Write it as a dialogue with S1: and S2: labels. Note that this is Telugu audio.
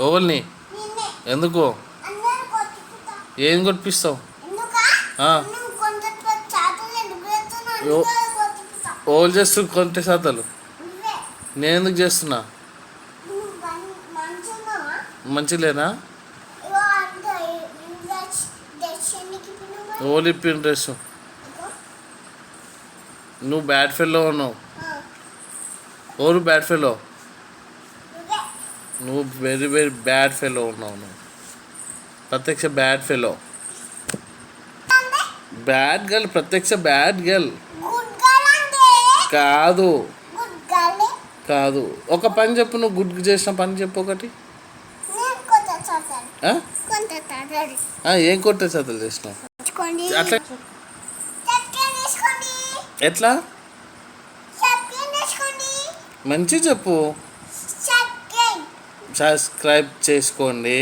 S1: ఓవల్ని ఎందుకు ఏం కొట్టిస్తావు? ఓవలు చేస్తూ కొంటే శాతాలు నేను ఎందుకు చేస్తున్నా? మంచిలేనా? ఓవలు ఇప్పిన డ్రెస్ నువ్వు బ్యాడ్ ఫెల్లో ఉన్నావు. ఓరు బ్యాడ్ ఫెల్లో, నువ్వు వెరీ వెరీ బ్యాడ్ ఫెలో ఉన్నావు. నువ్వు ప్రత్యక్ష బ్యాడ్ ఫెలో, బ్యాడ్ గర్ల్, ప్రత్యక్ష బ్యాడ్ గర్ల్. కాదు కాదు, ఒక పని చెప్పు. నువ్వు గుడ్ చేసిన పని చెప్పు ఒకటి. ఏం కొట్టే చదువులు చేసినావు? అట్లా ఎట్లా మంచి చెప్పు. సబ్స్క్రైబ్ చేసుకోండి.